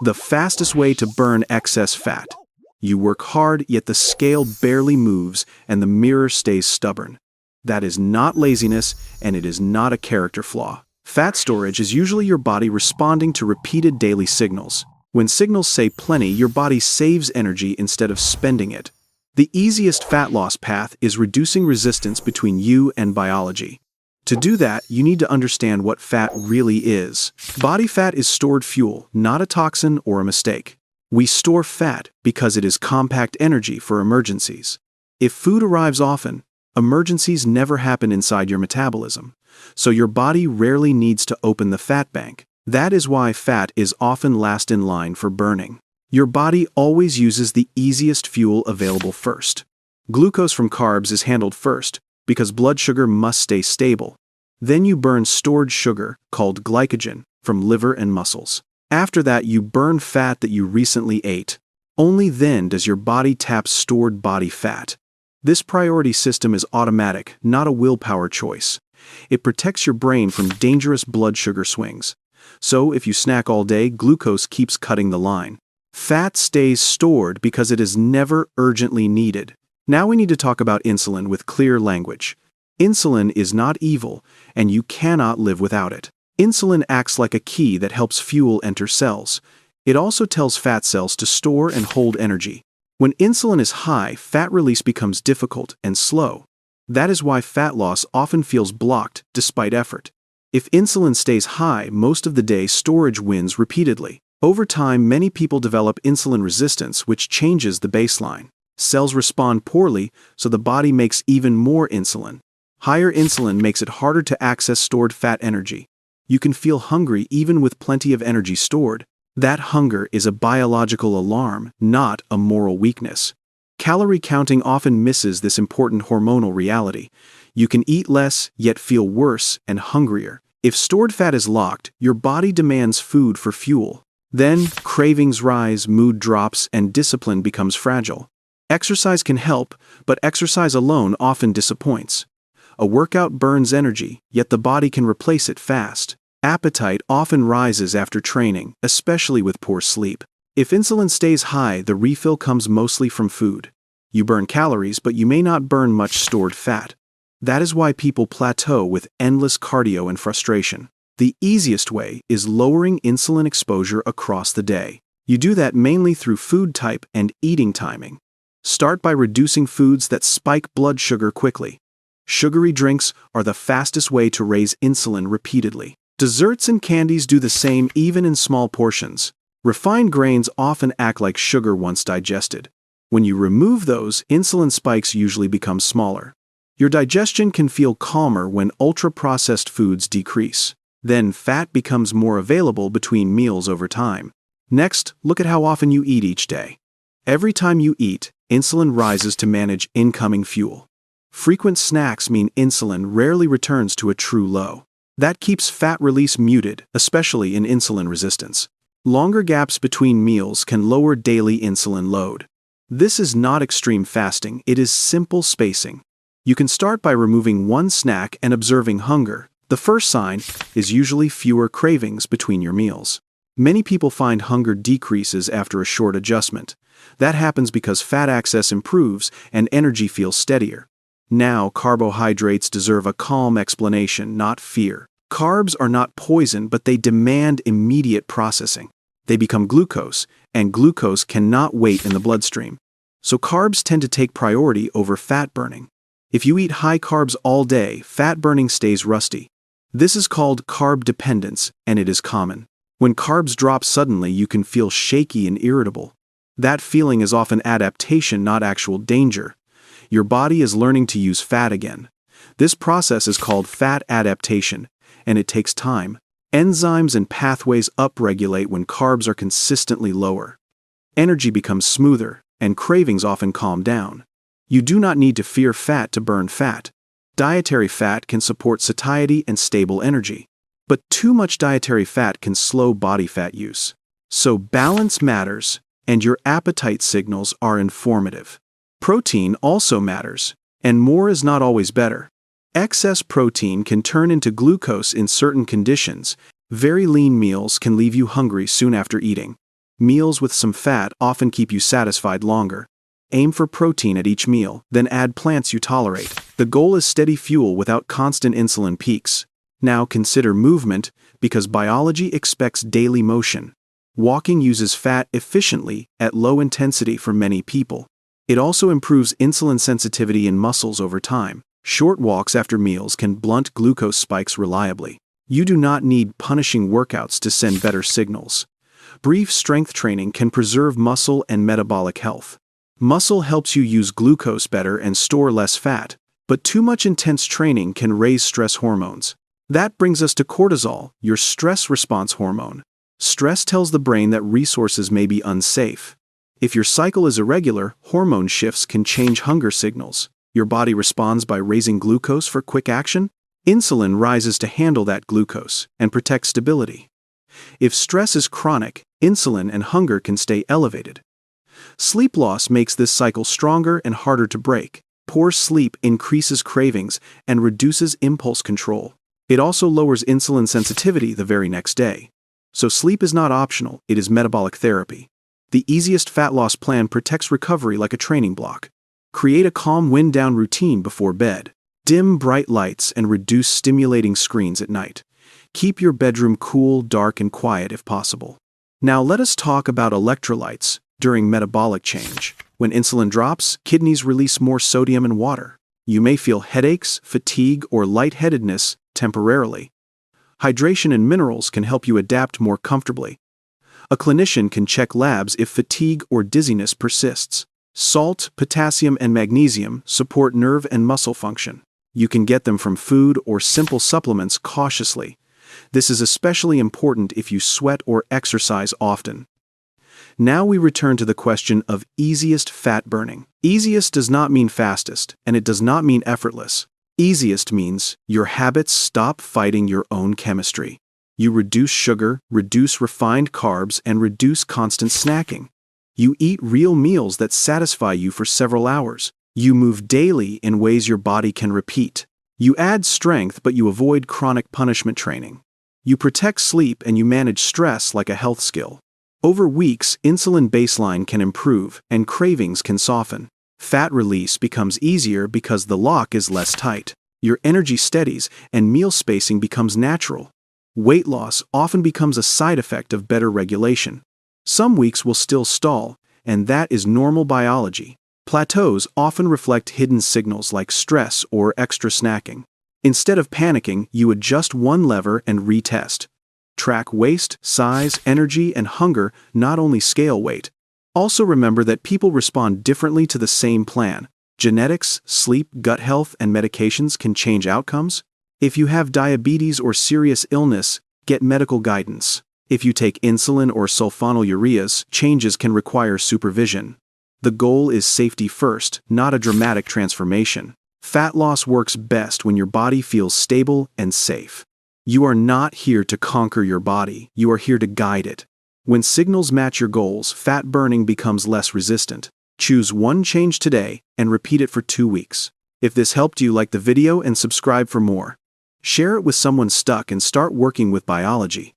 The fastest way to burn excess fat. You work hard, yet the scale barely moves and the mirror stays stubborn. That is not laziness, and it is not a character flaw. Fat storage is usually your body responding to repeated daily signals. When signals say plenty, your body saves energy instead of spending it. The easiest fat loss path is reducing resistance between you and biology. To do that, you need to understand what fat really is. Body fat is stored fuel, not a toxin or a mistake. We store fat because it is compact energy for emergencies. If food arrives often, emergencies never happen inside your metabolism, so your body rarely needs to open the fat bank. That is why fat is often last in line for burning. Your body always uses the easiest fuel available first. Glucose from carbs is handled first, because blood sugar must stay stable. Then you burn stored sugar, called glycogen, from liver and muscles. After that, you burn fat that you recently ate. Only then does your body tap stored body fat. This priority system is automatic, not a willpower choice. It protects your brain from dangerous blood sugar swings. So if you snack all day, glucose keeps cutting the line. Fat stays stored because it is never urgently needed. Now we need to talk about insulin with clear language. Insulin is not evil, and you cannot live without it. Insulin acts like a key that helps fuel enter cells. It also tells fat cells to store and hold energy. When insulin is high, fat release becomes difficult and slow. That is why fat loss often feels blocked despite effort. If insulin stays high most of the day, storage wins repeatedly. Over time, many people develop insulin resistance, which changes the baseline. Cells respond poorly, so the body makes even more insulin. Higher insulin makes it harder to access stored fat energy. You can feel hungry even with plenty of energy stored. That hunger is a biological alarm, not a moral weakness. Calorie counting often misses this important hormonal reality. You can eat less, yet feel worse and hungrier. If stored fat is locked, your body demands food for fuel. Then, cravings rise, mood drops, and discipline becomes fragile. Exercise can help, but exercise alone often disappoints. A workout burns energy, yet the body can replace it fast. Appetite often rises after training, especially with poor sleep. If insulin stays high, the refill comes mostly from food. You burn calories, but you may not burn much stored fat. That is why people plateau with endless cardio and frustration. The easiest way is lowering insulin exposure across the day. You do that mainly through food type and eating timing. Start by reducing foods that spike blood sugar quickly. Sugary drinks are the fastest way to raise insulin repeatedly. Desserts and candies do the same even in small portions. Refined grains often act like sugar once digested. When you remove those, insulin spikes usually become smaller. Your digestion can feel calmer when ultra-processed foods decrease. Then fat becomes more available between meals over time. Next, look at how often you eat each day. Every time you eat, insulin rises to manage incoming fuel. Frequent snacks mean insulin rarely returns to a true low. That keeps fat release muted, especially in insulin resistance. Longer gaps between meals can lower daily insulin load. This is not extreme fasting, it is simple spacing. You can start by removing one snack and observing hunger. The first sign is usually fewer cravings between your meals. Many people find hunger decreases after a short adjustment. That happens because fat access improves and energy feels steadier. Now, carbohydrates deserve a calm explanation, not fear. Carbs are not poison, but they demand immediate processing. They become glucose, and glucose cannot wait in the bloodstream. So carbs tend to take priority over fat burning. If you eat high carbs all day, fat burning stays rusty. This is called carb dependence, and it is common. When carbs drop suddenly, you can feel shaky and irritable. That feeling is often adaptation, not actual danger. Your body is learning to use fat again. This process is called fat adaptation, and it takes time. Enzymes and pathways upregulate when carbs are consistently lower. Energy becomes smoother, and cravings often calm down. You do not need to fear fat to burn fat. Dietary fat can support satiety and stable energy. But too much dietary fat can slow body fat use. So balance matters, and your appetite signals are informative. Protein also matters, and more is not always better. Excess protein can turn into glucose in certain conditions. Very lean meals can leave you hungry soon after eating. Meals with some fat often keep you satisfied longer. Aim for protein at each meal, then add plants you tolerate. The goal is steady fuel without constant insulin peaks. Now consider movement, because biology expects daily motion. Walking uses fat efficiently at low intensity for many people. It also improves insulin sensitivity in muscles over time. Short walks after meals can blunt glucose spikes reliably. You do not need punishing workouts to send better signals. Brief strength training can preserve muscle and metabolic health. Muscle helps you use glucose better and store less fat, but too much intense training can raise stress hormones. That brings us to cortisol, your stress response hormone. Stress tells the brain that resources may be unsafe. If your cycle is irregular, hormone shifts can change hunger signals. Your body responds by raising glucose for quick action. Insulin rises to handle that glucose and protect stability. If stress is chronic, insulin and hunger can stay elevated. Sleep loss makes this cycle stronger and harder to break. Poor sleep increases cravings and reduces impulse control. It also lowers insulin sensitivity the very next day. So sleep is not optional, it is metabolic therapy. The easiest fat loss plan protects recovery like a training block. Create a calm wind-down routine before bed. Dim bright lights and reduce stimulating screens at night. Keep your bedroom cool, dark, and quiet if possible. Now let us talk about electrolytes during metabolic change. When insulin drops, kidneys release more sodium and water. You may feel headaches, fatigue, or lightheadedness temporarily. Hydration and minerals can help you adapt more comfortably. A clinician can check labs if fatigue or dizziness persists. Salt, potassium, and magnesium support nerve and muscle function. You can get them from food or simple supplements cautiously. This is especially important if you sweat or exercise often. Now we return to the question of easiest fat burning. Easiest does not mean fastest, and it does not mean effortless. Easiest means your habits stop fighting your own chemistry. You reduce sugar, reduce refined carbs, and reduce constant snacking. You eat real meals that satisfy you for several hours. You move daily in ways your body can repeat. You add strength, but you avoid chronic punishment training. You protect sleep and you manage stress like a health skill. Over weeks, insulin baseline can improve and cravings can soften. Fat release becomes easier because the lock is less tight. Your energy steadies and meal spacing becomes natural. Weight loss often becomes a side effect of better regulation. Some weeks will still stall, and that is normal biology. Plateaus often reflect hidden signals like stress or extra snacking. Instead of panicking, you adjust one lever and retest. Track waist, size, energy, and hunger, not only scale weight. Also remember that people respond differently to the same plan. Genetics, sleep, gut health, and medications can change outcomes. If you have diabetes or serious illness, get medical guidance. If you take insulin or sulfonylureas, changes can require supervision. The goal is safety first, not a dramatic transformation. Fat loss works best when your body feels stable and safe. You are not here to conquer your body, you are here to guide it. When signals match your goals, fat burning becomes less resistant. Choose one change today and repeat it for 2 weeks. If this helped you, like the video and subscribe for more. Share it with someone stuck and start working with biology.